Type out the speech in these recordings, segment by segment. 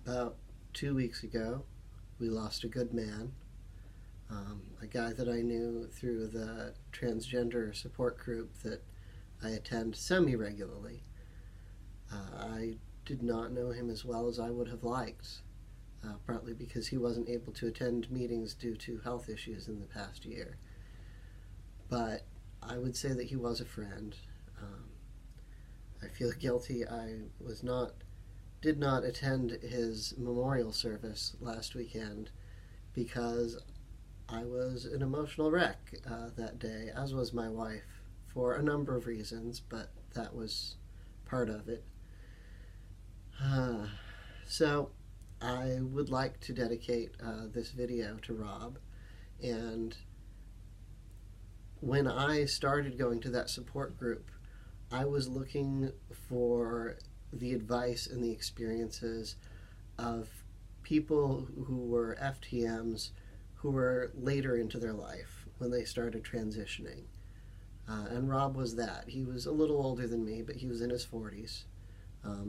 About 2 weeks ago, we lost a good man, a guy that I knew through the transgender support group that I attend semi-regularly. I did not know him as well as I would have liked, partly because he wasn't able to attend meetings due to health issues in the past year. But I would say that he was a friend. I feel guilty. I did not attend his memorial service last weekend because I was an emotional wreck that day, as was my wife, for a number of reasons, but that was part of it. So I would like to dedicate this video to Rob. And when I started going to that support group, I was looking for the advice and the experiences of people who were FTMs who were later into their life when they started transitioning. And Rob was that. He was a little older than me, but he was in his 40s,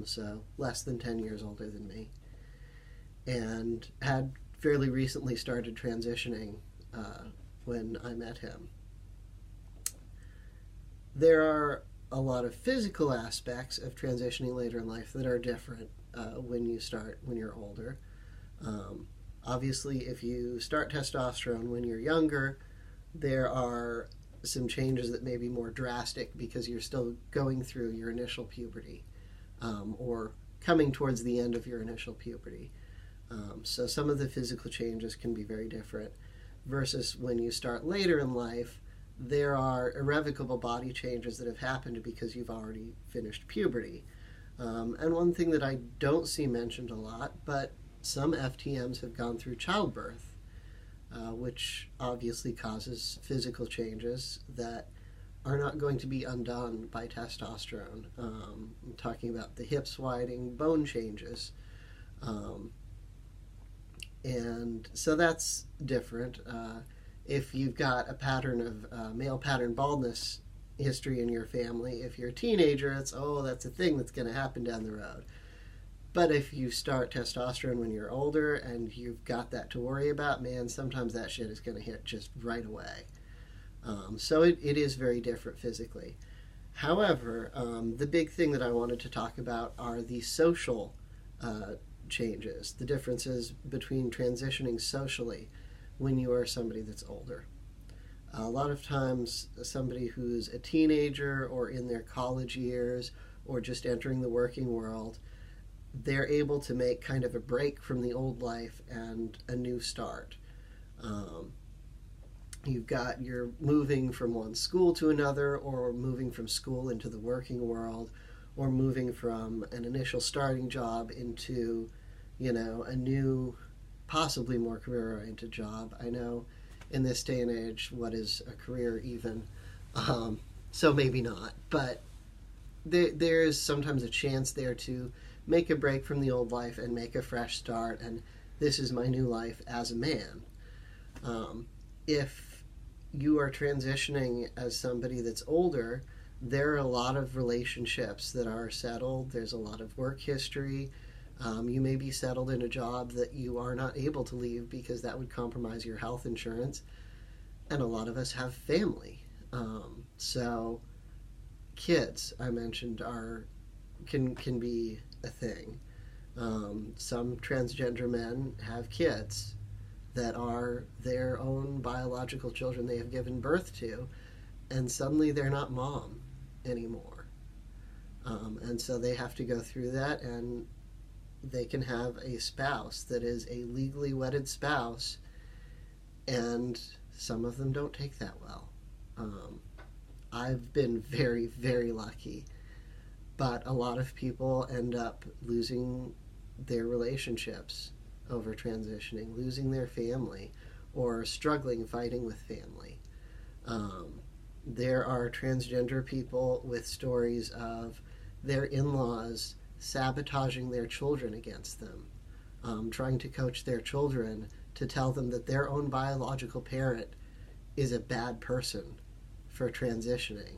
so less than 10 years older than me, and had fairly recently started transitioning when I met him. There are a lot of physical aspects of transitioning later in life that are different when you're older. Obviously, if you start testosterone when you're younger, there are some changes that may be more drastic because you're still going through your initial puberty, or coming towards the end of your initial puberty. So some of the physical changes can be very different, versus when you start later in life, there are irrevocable body changes that have happened because you've already finished puberty. And one thing that I don't see mentioned a lot, but some FTMs have gone through childbirth, which obviously causes physical changes that are not going to be undone by testosterone. I'm talking about the hips widening, bone changes. And so that's different. If you've got a pattern of male pattern baldness history in your family, if you're a teenager, that's a thing that's going to happen down the road. But if you start testosterone when you're older and you've got that to worry about, man, sometimes that shit is going to hit just right away. So it is very different physically. However, the big thing that I wanted to talk about are the social changes, the differences between transitioning socially when you are somebody that's older. A lot of times, somebody who's a teenager or in their college years or just entering the working world, they're able to make kind of a break from the old life and a new start. You're moving from one school to another, or moving from school into the working world, or moving from an initial starting job into, a new, possibly more career-oriented job. I know in this day and age, what is a career even? So maybe not, but there is sometimes a chance there to make a break from the old life and make a fresh start, and this is my new life as a man. If you are transitioning as somebody that's older, there are a lot of relationships that are settled. There's a lot of work history. You may be settled in a job that you are not able to leave because that would compromise your health insurance. And a lot of us have family. So kids, I mentioned, can be a thing. Some transgender men have kids that are their own biological children they have given birth to, and suddenly they're not mom anymore. And so they have to go through that, and they can have a spouse that is a legally wedded spouse, and some of them don't take that well. I've been very, very lucky, but a lot of people end up losing their relationships over transitioning, losing their family, or struggling fighting with family. There are transgender people with stories of their in-laws sabotaging their children against them, trying to coach their children to tell them that their own biological parent is a bad person for transitioning.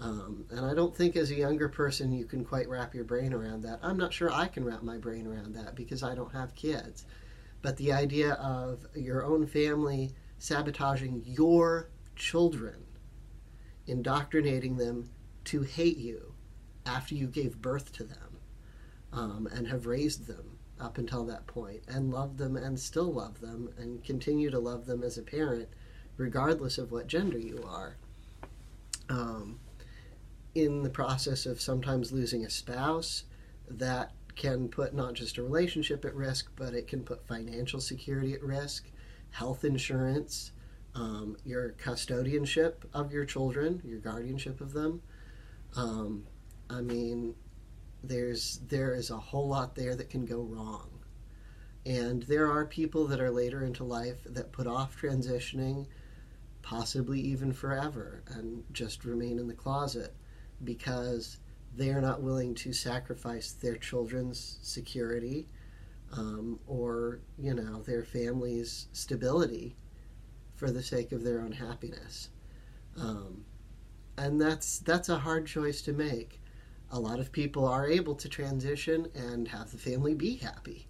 And I don't think as a younger person you can quite wrap your brain around that. I'm not sure I can wrap my brain around that because I don't have kids. But the idea of your own family sabotaging your children, indoctrinating them to hate you after you gave birth to them, and have raised them up until that point, and loved them and still love them and continue to love them as a parent, regardless of what gender you are. In the process of sometimes losing a spouse, that can put not just a relationship at risk, but it can put financial security at risk, health insurance, your custodianship of your children, your guardianship of them. I mean, there is a whole lot there that can go wrong. And there are people that are later into life that put off transitioning, possibly even forever, and just remain in the closet because they are not willing to sacrifice their children's security, or their family's stability for the sake of their own happiness. And that's a hard choice to make. A lot of people are able to transition and have the family be happy,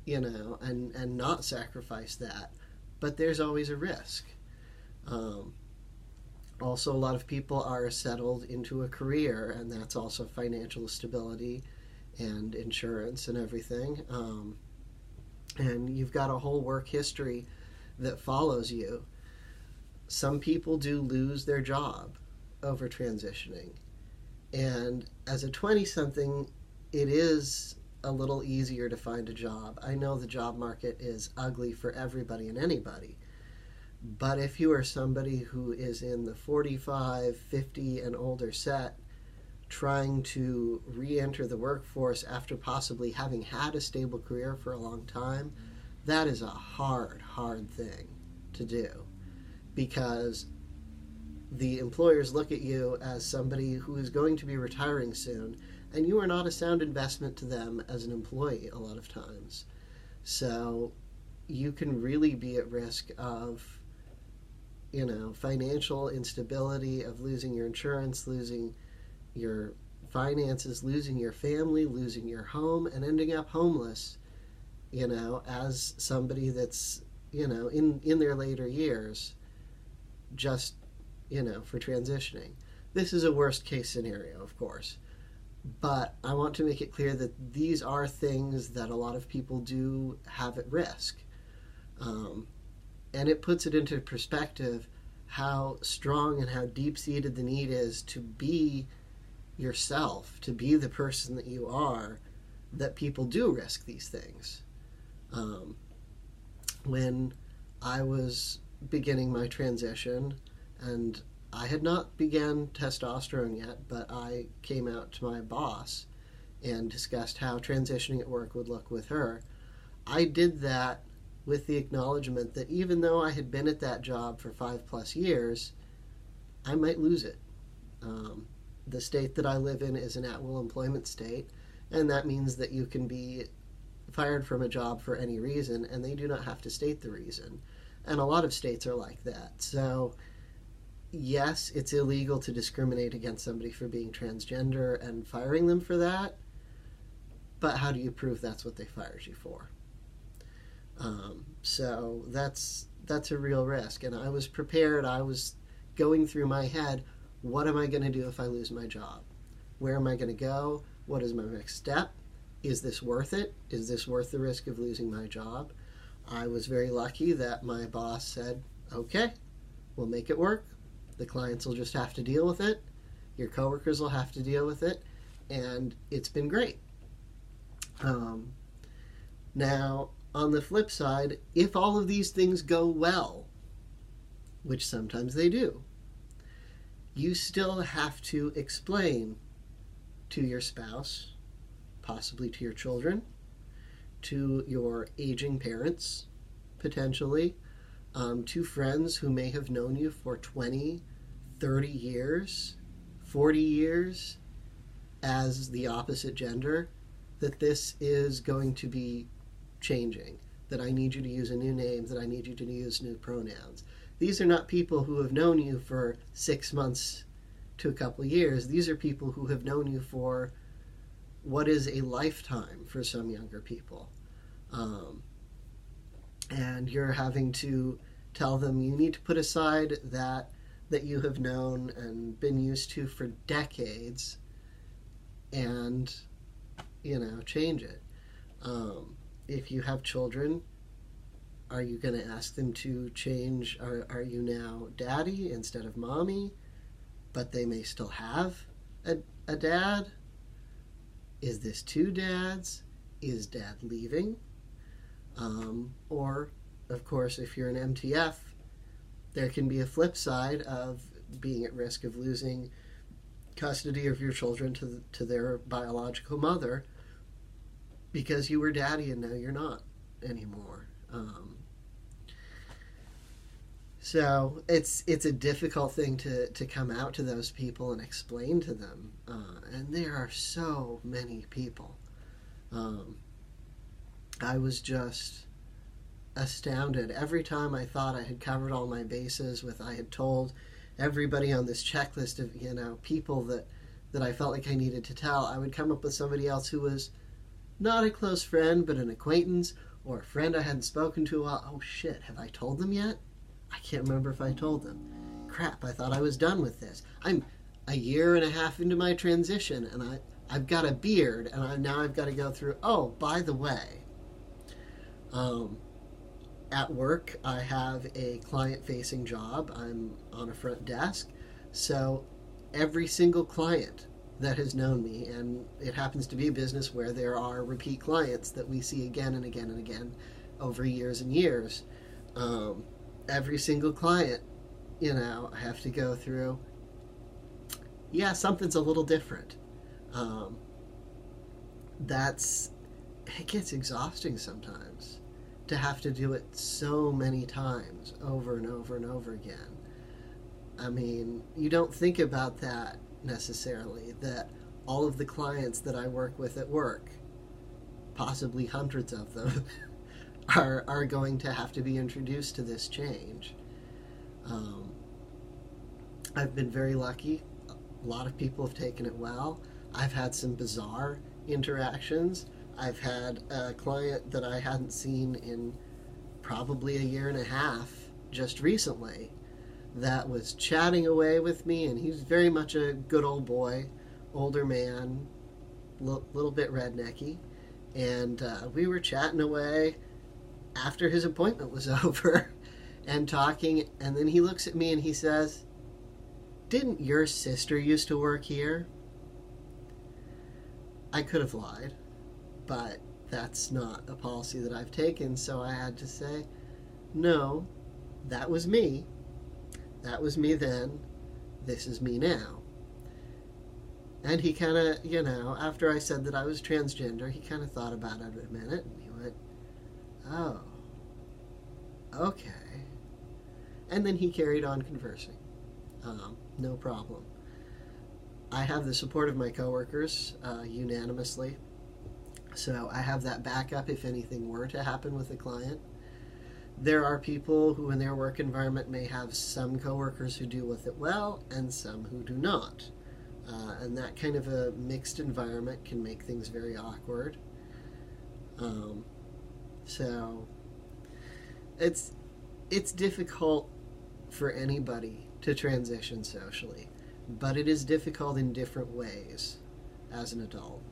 and not sacrifice that. But there's always a risk. Also, a lot of people are settled into a career, and that's also financial stability and insurance and everything. And you've got a whole work history that follows you. Some people do lose their job over transitioning. And as a 20-something, it is a little easier to find a job. I know the job market is ugly for everybody and anybody. But if you are somebody who is in the 45, 50, and older set, trying to re-enter the workforce after possibly having had a stable career for a long time, that is a hard, hard thing to do. Because the employers look at you as somebody who is going to be retiring soon, and you are not a sound investment to them as an employee a lot of times. So you can really be at risk of financial instability, of losing your insurance, losing your finances, losing your family, losing your home, and ending up homeless, as somebody that's, in their later years, just, for transitioning. This is a worst case scenario, of course. But I want to make it clear that these are things that a lot of people do have at risk. And it puts it into perspective how strong and how deep-seated the need is to be yourself, to be the person that you are, that people do risk these things. When I was beginning my transition, and I had not began testosterone yet, but I came out to my boss and discussed how transitioning at work would look with her. I did that with the acknowledgement that even though I had been at that job for 5+ years, I might lose it. The state that I live in is an at-will employment state, and that means that you can be fired from a job for any reason, and they do not have to state the reason. And a lot of states are like that. So, yes, it's illegal to discriminate against somebody for being transgender and firing them for that, but how do you prove that's what they fired you for? So that's a real risk. And I was prepared. I was going through my head, what am I going to do if I lose my job? Where am I going to go? What is my next step? Is this worth it? Is this worth the risk of losing my job? I was very lucky that my boss said, okay, we'll make it work. The clients will just have to deal with it. Your coworkers will have to deal with it. And it's been great. Now, on the flip side, if all of these things go well, which sometimes they do, you still have to explain to your spouse, possibly to your children, to your aging parents, potentially, to friends who may have known you for 20, 30 years, 40 years as the opposite gender, that this is going to be changing, that I need you to use a new name, that I need you to use new pronouns. These are not people who have known you for 6 months, to a couple of years. These are people who have known you for what is a lifetime for some younger people. And you're having to tell them you need to put aside that you have known and been used to for decades and, change it. If you have children, are you going to ask them to change? Are you now daddy instead of mommy? But they may still have a dad? Is this two dads? Is dad leaving? Or, of course, if you're an MTF, there can be a flip side of being at risk of losing custody of your children to their biological mother because you were daddy and now you're not anymore. So it's a difficult thing to come out to those people and explain to them. And there are so many people. I was just astounded. Every time I thought I had covered all my bases I had told everybody on this checklist of, people that I felt like I needed to tell, I would come up with somebody else who was not a close friend, but an acquaintance or a friend I hadn't spoken to in a while. Oh shit, have I told them yet? I can't remember if I told them. Crap, I thought I was done with this. I'm a year and a half into my transition and I've got a beard and now I've got to go through, oh, by the way, at work, I have a client-facing job. I'm on a front desk. So every single client that has known me, and it happens to be a business where there are repeat clients that we see again and again and again over years and years, every single client, I have to go through, yeah, something's a little different. It gets exhausting sometimes to have to do it so many times over and over and over again. I mean, you don't think about that necessarily, that all of the clients that I work with at work, possibly hundreds of them, are going to have to be introduced to this change. I've been very lucky. A lot of people have taken it well. I've had some bizarre interactions. I've had a client that I hadn't seen in probably a year and a half just recently that was chatting away with me, and he's very much a good old boy, older man, little bit rednecky, and we were chatting away after his appointment was over and talking, and then he looks at me and he says, "Didn't your sister used to work here?" I could have lied, but that's not a policy that I've taken, so I had to say, no, that was me. That was me then. This is me now. And he kind of, after I said that I was transgender, he kind of thought about it a minute, and he went, oh, okay. And then he carried on conversing. No problem. I have the support of my coworkers unanimously. So I have that backup if anything were to happen with a client. There are people who in their work environment may have some coworkers who deal with it well and some who do not. And that kind of a mixed environment can make things very awkward. So it's difficult for anybody to transition socially, but it is difficult in different ways as an adult.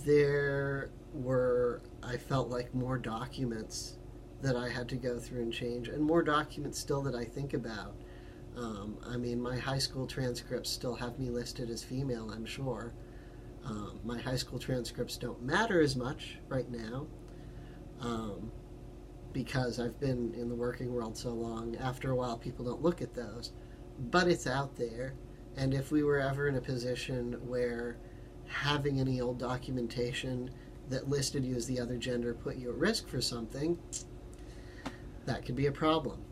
There were, I felt like, more documents that I had to go through and change, and more documents still that I think about. I mean, my high school transcripts still have me listed as female, I'm sure. My high school transcripts don't matter as much right now because I've been in the working world so long. After a while, people don't look at those. But it's out there, and if we were ever in a position where having any old documentation that listed you as the other gender put you at risk for something, that could be a problem.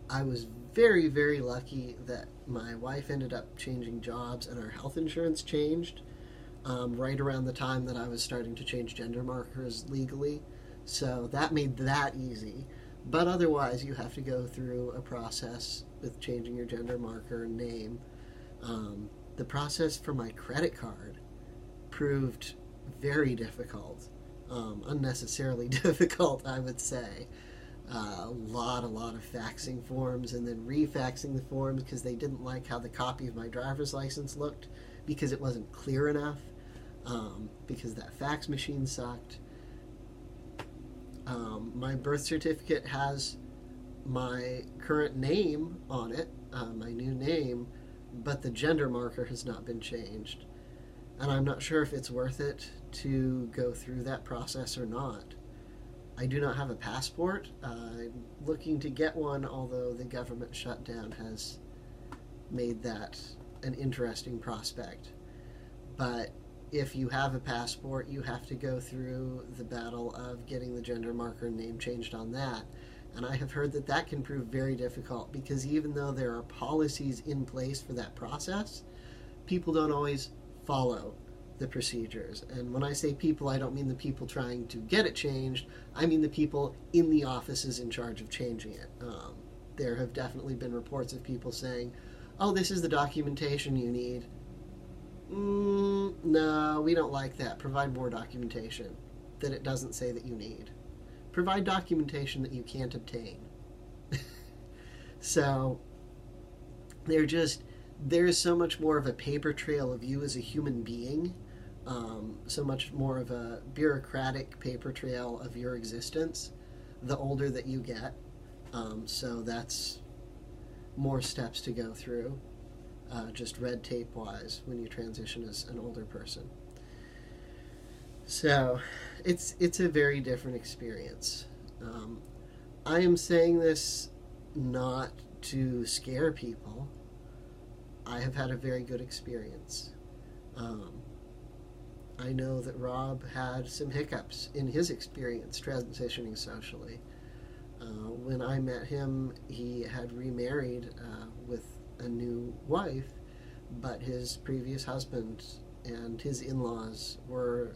I was very, very lucky that my wife ended up changing jobs and our health insurance changed right around the time that I was starting to change gender markers legally. So that made that easy. But otherwise, you have to go through a process with changing your gender marker and name. The process for my credit card proved very difficult, unnecessarily difficult, I would say. A lot of faxing forms and then refaxing the forms because they didn't like how the copy of my driver's license looked because it wasn't clear enough, because that fax machine sucked. My birth certificate has my current name on it, my new name, but the gender marker has not been changed. And I'm not sure if it's worth it to go through that process or not. I do not have a passport. I'm looking to get one, although the government shutdown has made that an interesting prospect. But if you have a passport, you have to go through the battle of getting the gender marker name changed on that. And I have heard that that can prove very difficult because even though there are policies in place for that process, people don't always follow the procedures. And when I say people, I don't mean the people trying to get it changed. I mean the people in the offices in charge of changing it. There have definitely been reports of people saying, oh, this is the documentation you need. No, we don't like that. Provide more documentation that it doesn't say that you need. Provide documentation that you can't obtain. So there's so much more of a paper trail of you as a human being, so much more of a bureaucratic paper trail of your existence the older that you get. So that's more steps to go through, just red tape wise, when you transition as an older person. So it's a very different experience. I am saying this not to scare people. I have had a very good experience. I know that Rob had some hiccups in his experience transitioning socially. When I met him, he had remarried with a new wife, but his previous husband and his in-laws were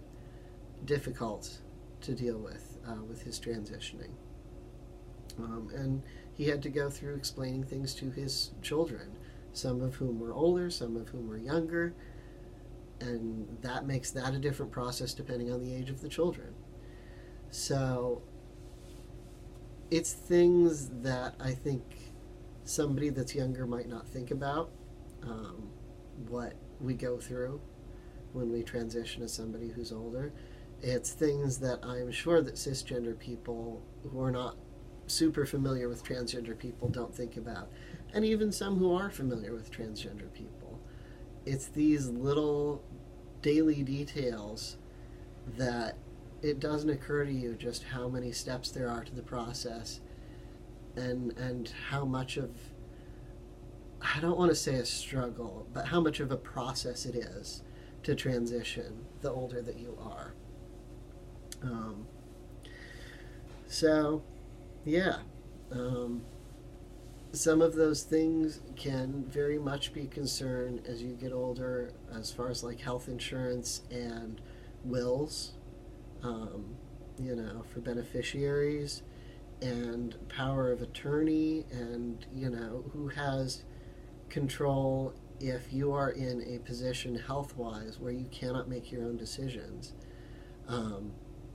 difficult to deal with his transitioning. And he had to go through explaining things to his children, some of whom were older, some of whom were younger, and that makes that a different process depending on the age of the children. So it's things that I think somebody that's younger might not think about, what we go through when we transition as somebody who's older. It's things that I'm sure that cisgender people who are not super familiar with transgender people don't think about, and even some who are familiar with transgender people. It's these little daily details that it doesn't occur to you just how many steps there are to the process, and how much of, I don't want to say a struggle, but how much of a process it is to transition the older that you are. So, yeah. Some of those things can very much be a concern as you get older, as far as like health insurance and wills, for beneficiaries, and power of attorney, and, who has control if you are in a position health-wise where you cannot make your own decisions.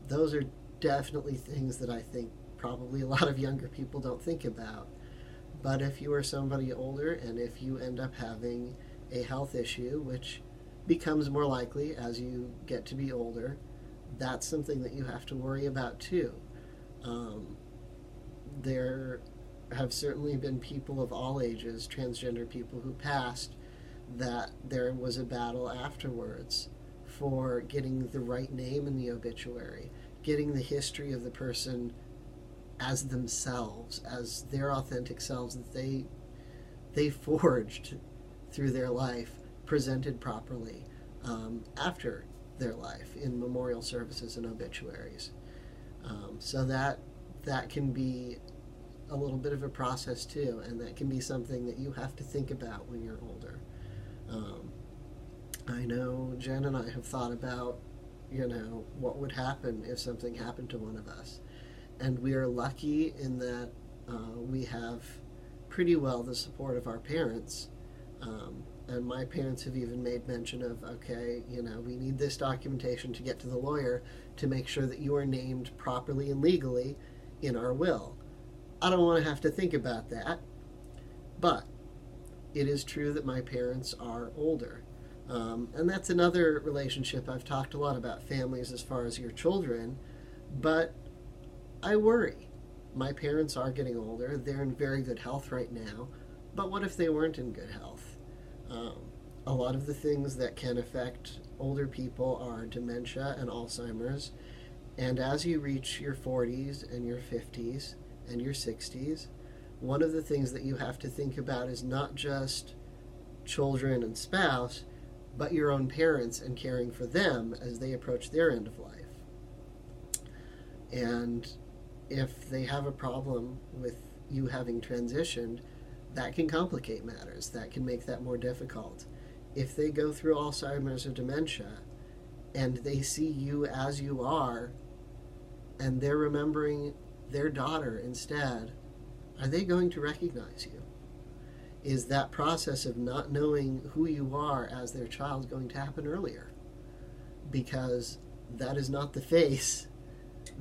Those are definitely things that I think probably a lot of younger people don't think about. But if you are somebody older, and if you end up having a health issue, which becomes more likely as you get to be older, that's something that you have to worry about too. There have certainly been people of all ages, transgender people, who passed, that there was a battle afterwards for getting the right name in the obituary, getting the history of the person as themselves, as their authentic selves that they forged through their life, presented properly after their life in memorial services and obituaries. So that can be a little bit of a process too, and that can be something that you have to think about when you're older. I know Jen and I have thought about, what would happen if something happened to one of us. And we are lucky in that we have pretty well the support of our parents. And my parents have even made mention of, okay, we need this documentation to get to the lawyer to make sure that you are named properly and legally in our will. I don't want to have to think about that, but it is true that my parents are older. And that's another relationship. I've talked a lot about families as far as your children, but I worry. My parents are getting older. They're in very good health right now, but what if they weren't in good health? A lot of the things that can affect older people are dementia and Alzheimer's, and as you reach your 40s and your 50s and your 60s, one of the things that you have to think about is not just children and spouse, but your own parents and caring for them as they approach their end of life. And if they have a problem with you having transitioned, that can complicate matters. That can make that more difficult. If they go through Alzheimer's or dementia and they see you as you are and they're remembering their daughter instead, are they going to recognize you? Is that process of not knowing who you are as their child going to happen earlier? Because that is not the face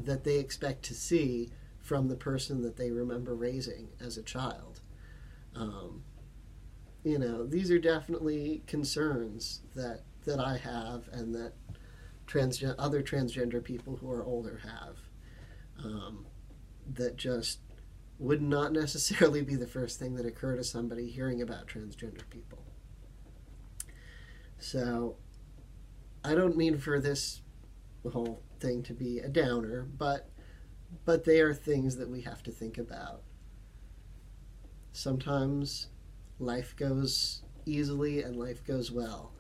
that they expect to see from the person that they remember raising as a child. These are definitely concerns that I have and that other transgender people who are older have, that just would not necessarily be the first thing that occur to somebody hearing about transgender people. So I don't mean for this whole thing to be a downer, but they are things that we have to think about. Sometimes life goes easily and life goes well.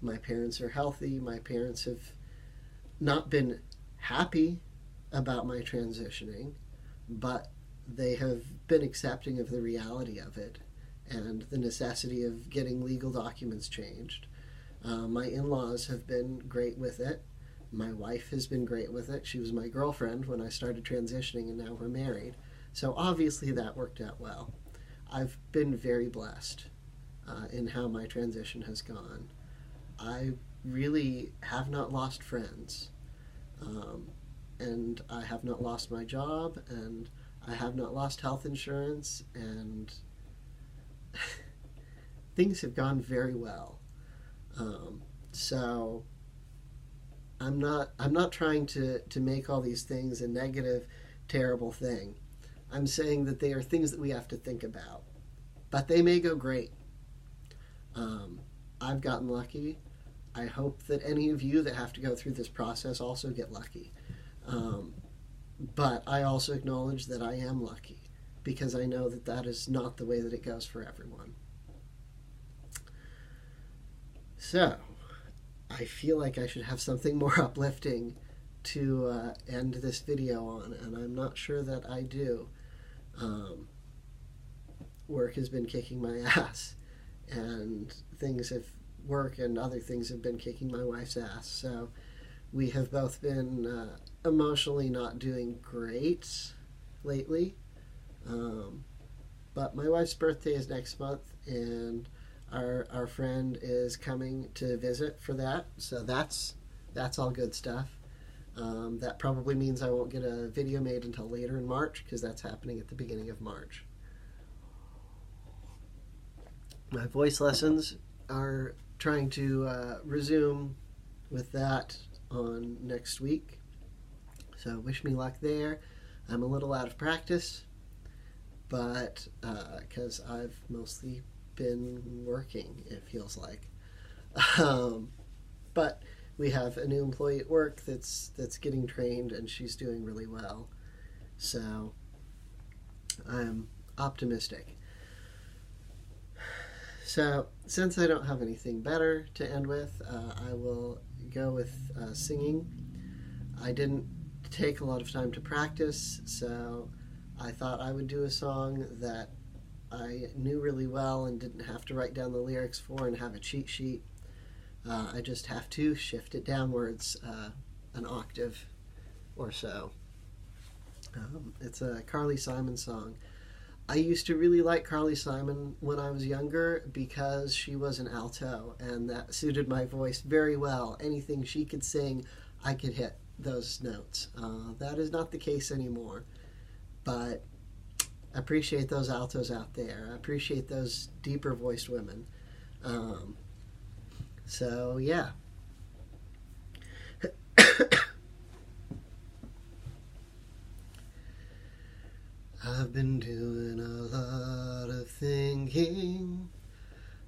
My parents are healthy. My parents have not been happy about my transitioning, but they have been accepting of the reality of it and the necessity of getting legal documents changed. My in-laws have been great with it. My wife has been great with it. She was my girlfriend when I started transitioning, and now we're married. So obviously that worked out well. I've been very blessed in how my transition has gone. I really have not lost friends, and I have not lost my job, and I have not lost health insurance, and things have gone very well. So I'm not trying to make all these things a negative, terrible thing. I'm saying that they are things that we have to think about, but they may go great. I've gotten lucky. I hope that any of you that have to go through this process also get lucky. But I also acknowledge that I am lucky, because I know that that is not the way that it goes for everyone. So I feel like I should have something more uplifting to end this video on, and I'm not sure that I do. Work has been kicking my ass, and work and other things have been kicking my wife's ass. So we have both been emotionally not doing great lately. But my wife's birthday is next month, and our friend is coming to visit for that. So that's all good stuff. That probably means I won't get a video made until later in March, because that's happening at the beginning of March. My voice lessons are trying to resume with that on next week. So wish me luck there. I'm a little out of practice, but because I've mostly been working, it feels like. But we have a new employee at work that's getting trained, and she's doing really well. So I'm optimistic. So since I don't have anything better to end with, I will go with singing. I didn't take a lot of time to practice, so I thought I would do a song that I knew really well and didn't have to write down the lyrics for and have a cheat sheet. I just have to shift it downwards an octave or so. It's a Carly Simon song. I used to really like Carly Simon when I was younger because she was an alto, and that suited my voice very well. Anything she could sing, I could hit those notes. That is not the case anymore, but I appreciate those altos out there. I appreciate those deeper voiced women. So yeah. I've been doing a lot of thinking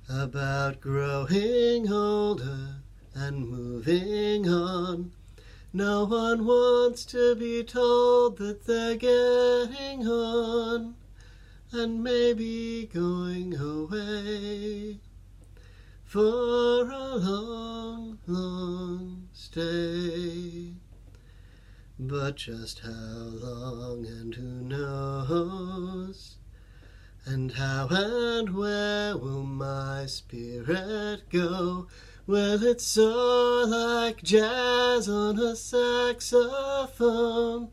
about growing older and moving on. No one wants to be told that they're getting on and maybe going away for a long, long stay. But just how long and who knows? And how and where will my spirit go? Will it soar like jazz on a saxophone,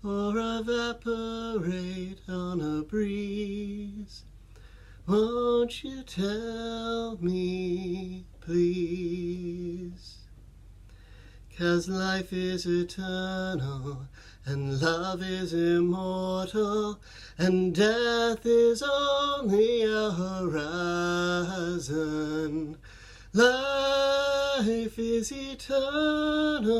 or evaporate on a breeze? Won't you tell me, please? 'Cause life is eternal, and love is immortal, and death is only a horizon. Life is eternal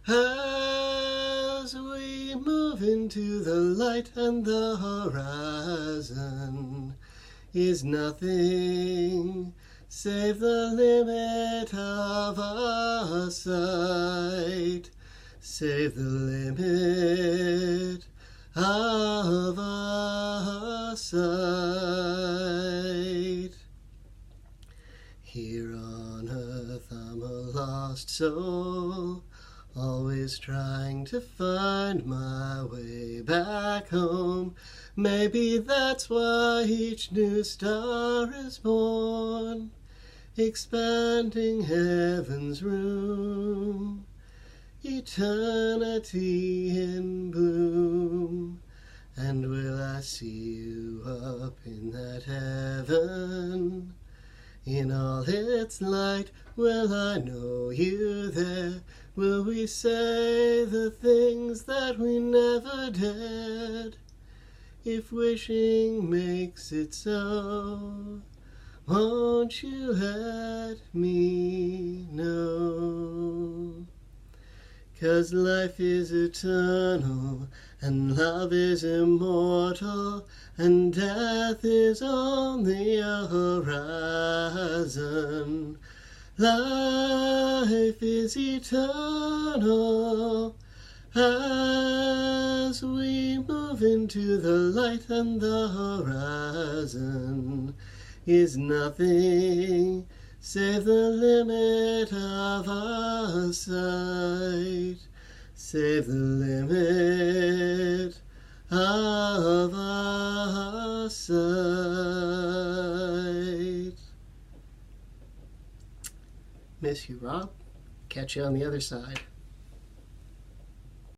as we move into the light, and the horizon is nothing save the limit of our sight, save the limit of our sight. Here on earth I'm a lost soul, always trying to find my way back home. Maybe that's why each new star is born, expanding heaven's room, eternity in bloom. And will I see you up in that heaven? In all its light, will I know you there? Will we say the things that we never dared? If wishing makes it so, won't you let me know? 'Cause life is eternal, and love is immortal, and death is only a horizon. Life is eternal as we move into the light, and the horizon is nothing save the limit of our sight, save the limit of our sight. Miss you, Rob. Catch you on the other side.